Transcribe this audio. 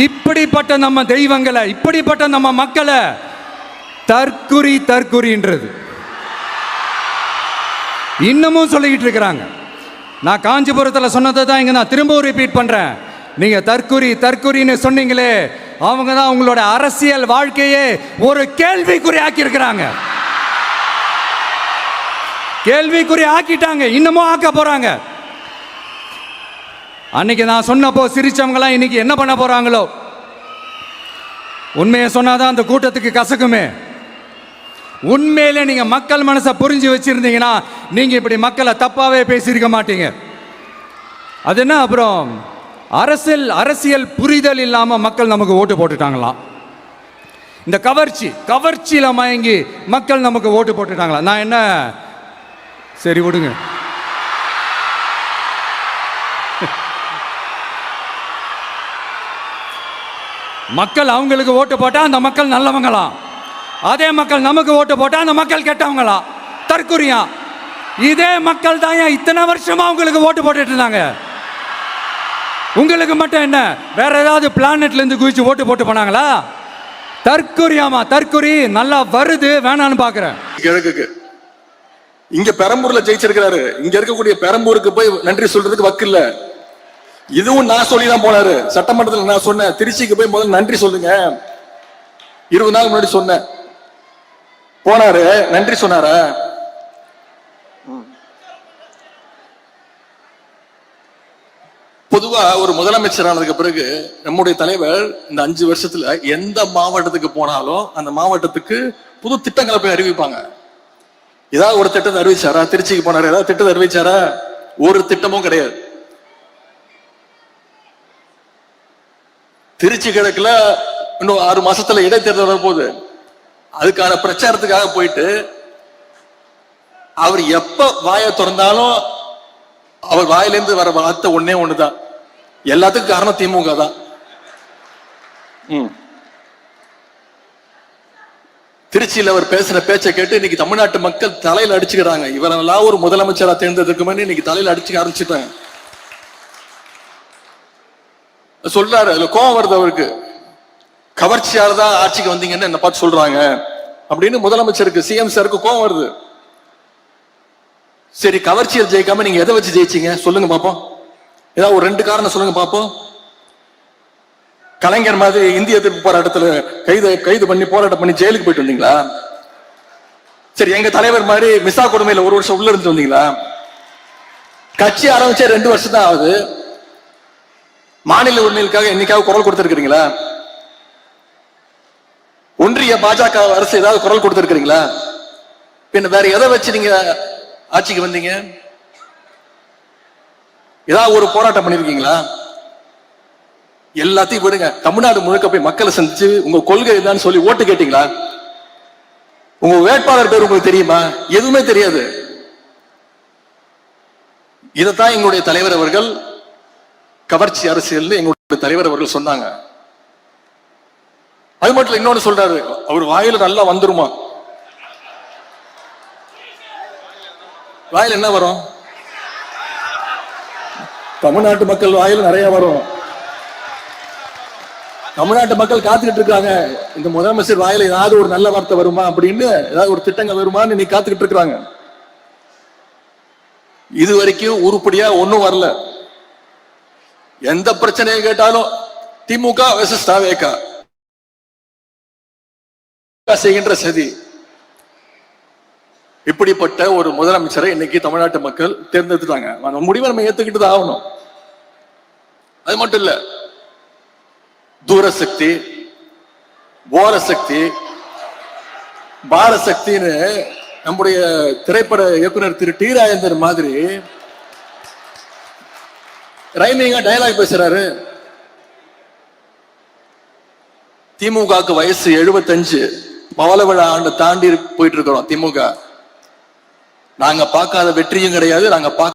இப்படிப்பட்ட நம்ம தெய்வங்களை, இப்படிப்பட்ட நம்ம மக்களை தற்குறி தற்குறின்றது இன்னமும் சொல்லிக்கிட்டு இருக்கிறாங்க. நான் காஞ்சிபுரத்தில் சொன்னதை தான் இங்கே நான் திரும்பவும் ரிப்பீட் பண்ணுறேன். நீங்கள் தற்குறி தற்குறின்னு சொன்னீங்களே, அவங்க தான் உங்களோட அரசியல் வாழ்க்கையே ஒரு கேள்விக்குறி ஆக்கியிருக்கிறாங்க. கேள்விக்குறி ஆக்கிட்டாங்க, இன்னமும் ஆக்க போறாங்க. அன்னைக்கு நான் சொன்னப்போ சிரிச்சவங்களாம் இன்னைக்கு என்ன பண்ண போறாங்களோ. உண்மையை சொன்னாதான் அந்த கூட்டத்துக்கு கசக்குமே. உண்மையிலே நீங்க மக்கள் மனசை புரிஞ்சு வச்சிருந்தீங்கன்னா நீங்க இப்படி மக்களை தப்பாவே பேசியிருக்க மாட்டீங்க. அது என்ன, அப்புறம் அரசியல் புரிதல் இல்லாம மக்கள் நமக்கு ஓட்டு போட்டுட்டாங்களாம். இந்த கவர்ச்சியில மயங்கி மக்கள் நமக்கு ஓட்டு போட்டுட்டாங்களா? நான் என்ன, சரி விடுங்க. மக்கள் அவங்களுக்கு ஓட்டு போட்டா அந்த மக்கள் நல்லவங்களாம், அதே மக்கள் நமக்கு ஓட்டு போட்டா அந்த மக்கள் கெட்டவங்களா? தற்குறியா? இதே மக்கள் தான் இத்தனை வருஷமா உங்களுக்கு ஓட்டு போட்டுட்டு இருந்தாங்க. உங்களுக்கு மட்டும் என்ன, வேற ஏதாவது பிளானட்ல இருந்து குதிச்சு ஓட்டு போட்டு போனாங்களா? தற்குறியாமா? தற்குறி நல்லா வருது, வேணான்னு பாக்குறேன். கிழக்குக்கு இங்க பெரம்பூர்ல ஜெயிச்சிருக்கிறாரு. இங்க இருக்கக்கூடிய பெரம்பூருக்கு போய் நன்றி சொல்றதுக்கு வக்கு இல்ல. இதுவும் நான் சொல்லி தான் போனாரு சட்டமன்றத்தில். நான் சொன்னேன், திருச்சிக்கு போய் முதல்ல நன்றி சொல்லுங்க. 20 நாள் முன்னாடி சொன்னேன். போனாரு, நன்றி சொன்னாரா? பொதுவா ஒரு முதலமைச்சர் ஆனதுக்கு பிறகு நம்முடைய தலைவர் இந்த 5 வருஷத்துல எந்த மாவட்டத்துக்கு போனாலும் அந்த மாவட்டத்துக்கு புது திட்டங்களை போய் அறிவிப்பாங்க. ஏதாவது ஒரு திட்டத்தை அறிவிச்சாரா? திருச்சிக்கு போனாரு, ஏதாவது திட்டத்தை அறிவிச்சாரா? ஒரு திட்டமும் கிடையாது. திருச்சி கிழக்குல இன்னும் 6 மாசத்துல இடைத்தேர்தல் வரப்போகுது. அதுக்கான பிரச்சாரத்துக்காக போயிட்டு அவர் எப்ப வாயை திறந்தாலும் அவர் வாயிலிருந்து வர வார்த்தை ஒன்னே ஒண்ணுதான், எல்லாத்துக்கும் காரணம் திமுக தான். திருச்சியில் அவர் பேசுற பேச்சை கேட்டு இன்னைக்கு தமிழ்நாட்டு மக்கள் தலையில அடிச்சுக்கிறாங்க. இவரெல்லாம் ஒரு முதலமைச்சரா தேர்ந்தெடுக்குமே இன்னைக்கு தலையில அடிச்சுக்க ஆரம்பிச்சுட்டாங்க. சொல்றாரு, அதுல கோபம் வருது அவருக்கு. கவர்ச்சியால தான் ஆட்சிக்கு வந்தீங்கன்னு என்ன பார்த்து சொல்றாங்க அப்படின்னு முதலமைச்சருக்கு, சிஎம் சாருக்கு கோபம் வருது. சரி, கவர்ச்சியில் ஜெயிக்காம நீங்க எதை வச்சு ஜெயிச்சீங்க சொல்லுங்க பாப்போம். ஏதாவது ஒரு 2 காரணம் சொல்லுங்க பாப்போம். கலைஞர் மாதிரி இந்திய எதிர்ப்பு போராட்டத்துல கைது பண்ணி போராட்டம் பண்ணி ஜெயிலுக்கு போயிட்டு வந்தீங்களா? சரி, எங்க தலைவர் மாதிரி மிசா கொடுமையில 1 வருஷம் உள்ள இருந்து வந்தீங்களா? கட்சி ஆரம்பிச்சே 2 வருஷம் தான் ஆகுது. மாநில உரிமைகளுக்காக என்னைக்காவது குரல் கொடுத்திருக்கிறீங்களா? ஒன்றிய பாஜக அரசு ஏதாவது குரல் கொடுத்திருக்கிறீங்களா? பின்ன வேற எதை வச்சு நீங்க ஆட்சிக்கு வந்தீங்க? ஏதாவது ஒரு போராட்டம் பண்ணிருக்கீங்களா? எல்லாத்தையும் விடுங்க. தமிழ்நாடு முழுக்க போய் மக்களை சந்திச்சு உங்க கொள்கை என்னன்னு சொல்லி ஓட்டு கேட்டீங்களா? உங்க வேட்பாளர் பேர் உங்களுக்கு தெரியுமா? எதுவுமே தெரியாது. இதைத்தான் எங்களுடைய தலைவர் அவர்கள் கவர்ச்சி அரசியல் எங்களுடைய தலைவர் அவர்கள் சொன்னாங்க. அது மட்டும் இன்னொன்னு சொல்றாரு, அவர் வாயில நல்லா வந்துருமா? வாயில என்ன வரும்? தமிழ்நாட்டு மக்கள் வாயில நிறைய வரும். தமிழ்நாட்டு மக்கள் காத்துக்கிட்டு இருக்காங்க, இந்த முதலமைச்சர் வாயில ஏதாவது ஒரு நல்ல வார்த்தை வருமா அப்படின்னு, ஏதாவது ஒரு திட்டங்கள் வருமானு இன்னைக்கு காத்துக்கிட்டு இருக்காங்க. இது வரைக்கும் உருப்படியா ஒன்னும் வரல. எந்த பிரச்சனையை கேட்டாலும் திமுக வெர்சஸ் தாவேகா செய்கின்ற சதி. இப்படிப்பட்ட ஒரு முதலமைச்சரை இன்னைக்கு தமிழ்நாட்டு மக்கள் தேர்ந்தெடுத்துட்டாங்க. அந்த முடிவை நம்ம ஏத்துக்கிட்டு தான் ஆகணும். அது மட்டும் இல்ல, தூரசக்தி, போரசக்தி, பாரசக்தின்னு நம்முடைய திரைப்பட இயக்குனர் திரு டி ராஜேந்தர் மாதிரி ரைமிங்கா டயலாக் பேசுறாரு. திமுகவுக்கு வயசு 75, பவள விழா ஆண்டு தாண்டி போயிட்டு இருக்கிறோம். திமுக நாங்க பார்க்காத வெற்றியும் கிடையாது, நாங்க